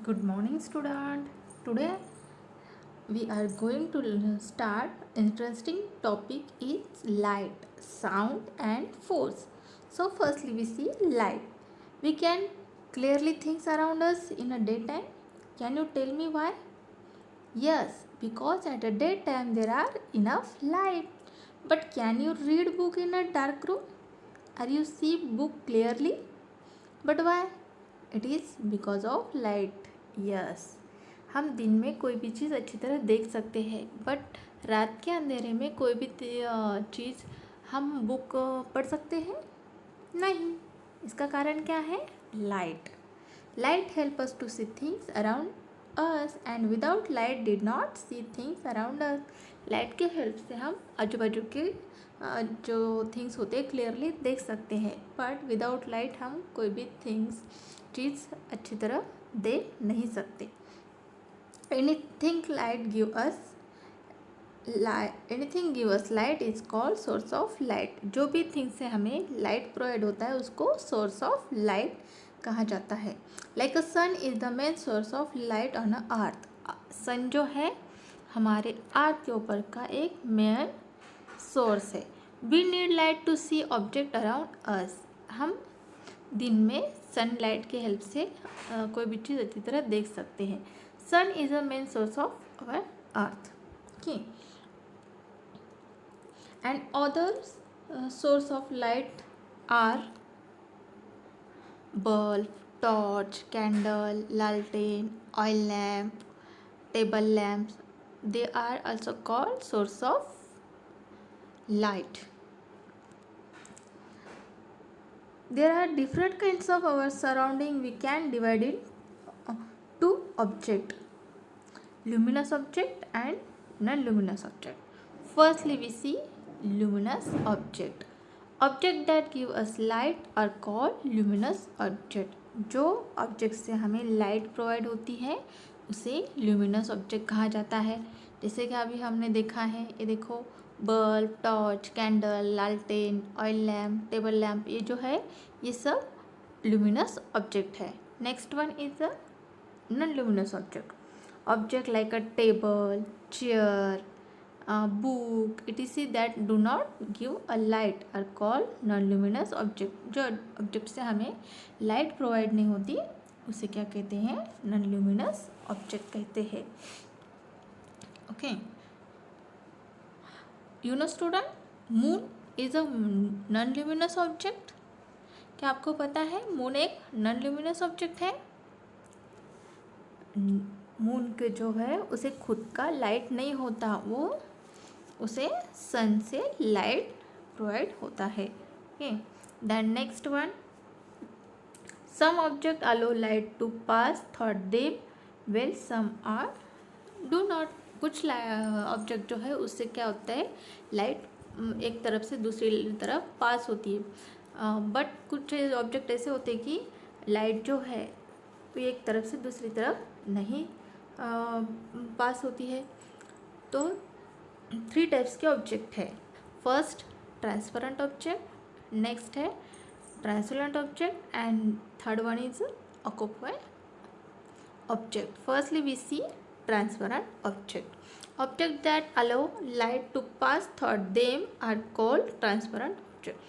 Good morning, student. Today we are going to start interesting topic is light, sound and force. So firstly we see light. We can clearly things around us in a daytime. Can you tell me why? Yes, because at a daytime there are enough light. But can you read book in a dark room? Are you see book clearly? But why? It is because of light. Yes, हम दिन में कोई भी चीज़ अच्छी तरह देख सकते हैं, बट रात के अंधेरे में कोई भी चीज़ हम बुक पढ़ सकते हैं नहीं। इसका कारण क्या है? Light. Light help us to see things around us and without light did not see things around us. Light के हेल्प से हम आजू बाजू के जो थिंग्स होते हैं क्लियरली देख सकते हैं, बट विदाउट लाइट हम कोई भी चीज़ अच्छी तरह देख नहीं सकते. Anything give us light is called source of light. जो भी थिंग से हमें लाइट प्रोवाइड होता है उसको सोर्स ऑफ लाइट कहा जाता है. Like a sun is the main source of light on a earth. Sun जो है हमारे अर्थ के ऊपर का एक मेन सोर्स है. We need light to see object around us. हम दिन में सनलाइट के हेल्प से कोई भी चीज़ अच्छी तरह देख सकते हैं. Sun is a main source of our earth. Okay, and other source of light are bulb, torch, candle, लालटेन, oil lamp, table lamps. They are also called source of light. There are different kinds of our surrounding. We can divide it two object, luminous object and non-luminous object. Firstly we see luminous object. Object that give us light are called luminous object. जो object से हमें light provide होती है उसे luminous object कहा जाता है. जैसे कि अभी हमने देखा है, ये देखो बल्ब, टॉर्च, कैंडल, लालटेन, ऑयल लैम्प, टेबल लैम्प, ये जो है ये सब ल्यूमिनस ऑब्जेक्ट है. Next one is a non luminous object. Object like a table, chair, book, etc. that do not give a light are called non-luminous object. जो object से हमें light provide नहीं होती उसे क्या कहते हैं? non-luminous object कहते हैं. Okay, you know student, moon is a non-luminous object. क्या आपको पता है मून एक non-luminous object है? मून के जो है उसे खुद का लाइट नहीं होता, वो उसे सन से लाइट प्रोवाइड होता है. Okay, then next one, some object allow light to pass thought them well some are do not. कुछ ऑब्जेक्ट जो है उससे क्या होता है, लाइट एक तरफ से दूसरी तरफ पास होती है, बट कुछ ऑब्जेक्ट ऐसे होते हैं कि लाइट जो है वो एक तरफ से दूसरी तरफ नहीं पास होती है. तो 3 टाइप्स के ऑब्जेक्ट है. फर्स्ट ट्रांसपेरेंट ऑब्जेक्ट, नेक्स्ट है transparent object and third one is occupied object. Firstly we see transparent object. Object that allow light to pass through them are called transparent object.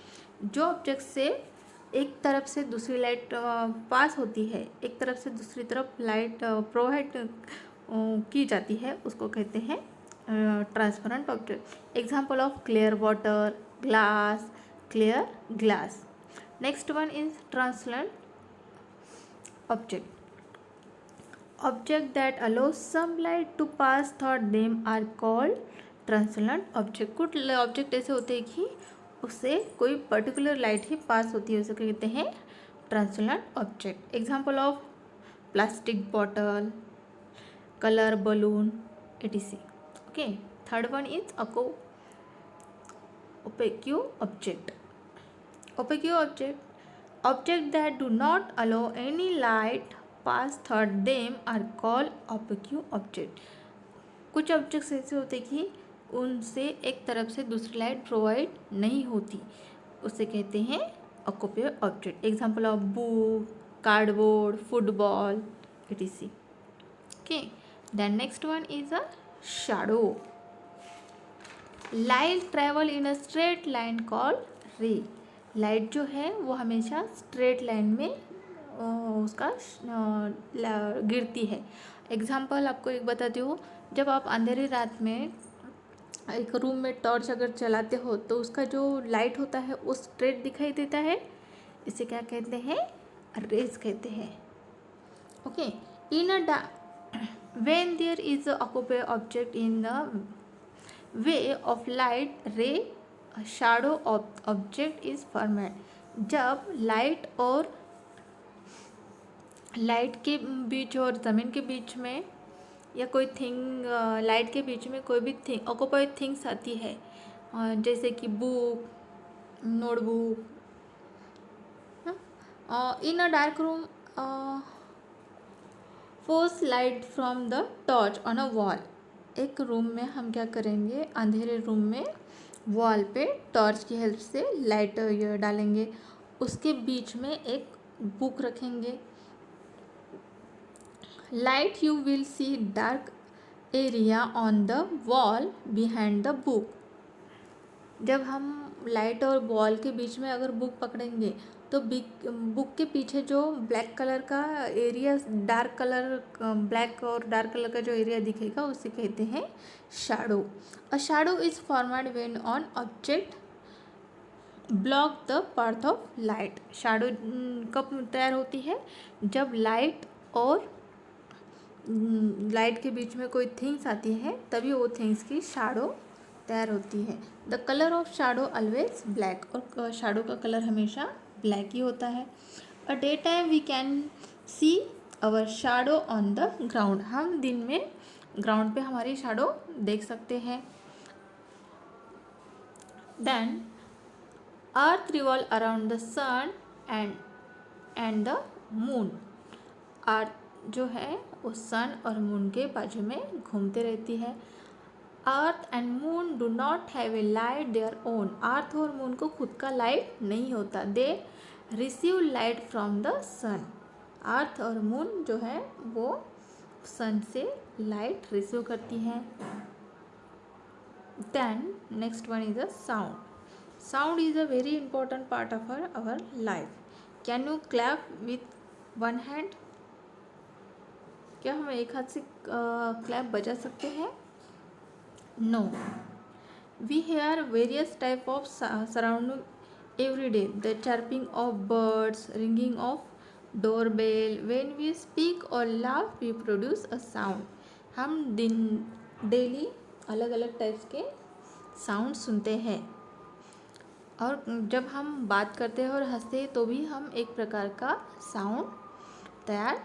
जो object से एक तरफ से दूसरी light pass होती है, एक तरफ से दूसरी तरफ लाइट प्रोवाइड की जाती है, उसको कहते हैं transparent object. Example of clear water, glass, clear glass. Next one is transparent object. Object that allow some light to pass through them are called transparent object. कुछ ऑब्जेक्ट ऐसे होते हैं कि उससे कोई पर्टिकुलर लाइट ही पास होती है, उसे कहते हैं transparent object. Example of plastic bottle, colour balloon, etc. Okay, third one is opaque object. Opaque object that do not allow any light pass through them are called opaque object. कुछ objects ऐसे होते कि उनसे एक तरफ से दूसरी light provide नहीं होती, उसे कहते हैं opaque object. Example of book, cardboard, football, etc. Okay, then next one is a shadow. Light travel in a straight line called ray. Light जो है वो हमेशा स्ट्रेट लाइन में उसका गिरती है. एग्जाम्पल आपको एक बताती हूँ. जब आप अंधेरी रात में एक रूम में टॉर्च अगर चलाते हो तो उसका जो लाइट होता है वो स्ट्रेट दिखाई देता है. इसे क्या कहते हैं? रेज कहते हैं. Okay, in a when there is a occupied object in the way of light ray, a shadow of object is formed. जब लाइट के बीच और ज़मीन के बीच में या कोई थिंग लाइट के बीच में कोई भी थिंग ऑक्युपाइड थिंग्स आती है, जैसे कि book, notebook. In a dark room force light from the torch on a wall. एक रूम में हम क्या करेंगे, अंधेरे रूम में वॉल पे टॉर्च की हेल्प से लाइट डालेंगे. उसके बीच में एक बुक रखेंगे. Light you will see dark area on the wall behind the book. जब हम लाइट और वॉल के बीच में अगर बुक पकड़ेंगे तो बुक के पीछे जो ब्लैक कलर का एरिया, डार्क कलर, ब्लैक और डार्क कलर का जो एरिया दिखेगा उसे कहते हैं shadow. A shadow is formed when on object block the path of light. Shadow कब तैयार होती है? जब लाइट और लाइट के बीच में कोई थिंग्स आती है तभी वो थिंग्स की शैडो तैयार होती है. The colour of shadow always black. और शैडो का कलर हमेशा ब्लैक ही होता है. A day time we can see our shadow on the ground. हम दिन में ग्राउंड पे हमारी शैडो देख सकते हैं. Then earth revolve around the sun and the moon. Earth जो है वो सन और मून के बाजू में घूमते रहती है. Earth and moon do not have a light their own. Earth और मून को खुद का लाइट नहीं होता. They receive light from the sun. Earth और मून जो है वो सन से लाइट रिसीव करती है. Then next one is a sound. Sound is a very important part of our life. Can you clap with one hand? क्या हम एक हाथ से क्लैप बजा सकते हैं? No. We hear various type of surrounding every day. The chirping of birds, ringing of doorbell. When we speak or laugh, we produce a sound. हम daily अलग अलग टाइप्स के साउंड सुनते हैं. और जब हम बात करते हैं और हंसते हैं तो भी हम एक प्रकार का साउंड तैयार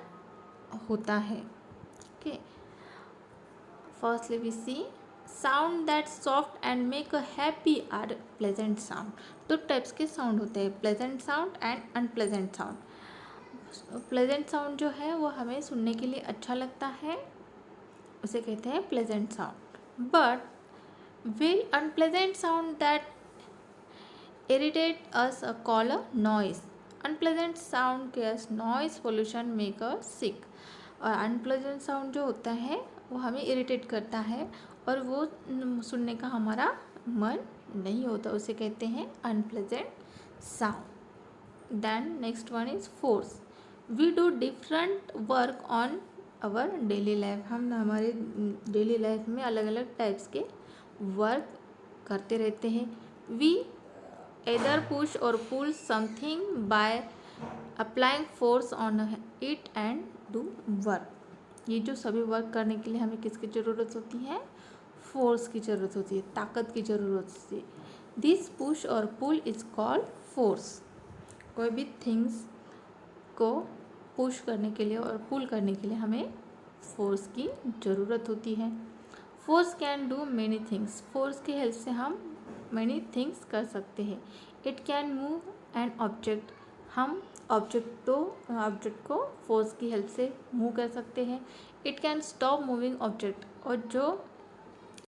होता है. Okay, firstly we see sound that soft and make a happy are pleasant sound. दो टाइप्स के साउंड होते हैं, pleasant sound and unpleasant sound. Pleasant sound जो है वो हमें सुनने के लिए अच्छा लगता है, उसे कहते हैं pleasant sound. But will unpleasant sound that irritate us call a noise. Unpleasant sound cares noise pollution make a sick. और अनप्लेजेंट साउंड जो होता है वो हमें इरिटेट करता है और वो सुनने का हमारा मन नहीं होता, उसे कहते हैं unpleasant sound. Then next one is force. We do different work on our daily life. हम हमारे डेली लाइफ में अलग अलग टाइप्स के वर्क करते रहते हैं. We either push or pull something by applying force on it and do work. ये जो सभी वर्क करने के लिए हमें किसकी ज़रूरत होती है? फोर्स की ज़रूरत होती है, ताकत की ज़रूरत होती है. दिस पुश और पुल इज कॉल्ड फोर्स. कोई भी थिंग्स को पुश करने के लिए और पुल करने के लिए हमें फोर्स की ज़रूरत होती है. Force can do many things. Force की हेल्प से हम मैनी थिंग्स कर सकते हैं. It can move an object. हम ऑब्जेक्ट को फोर्स की हेल्प से मूव कर सकते हैं. It can stop moving object. और जो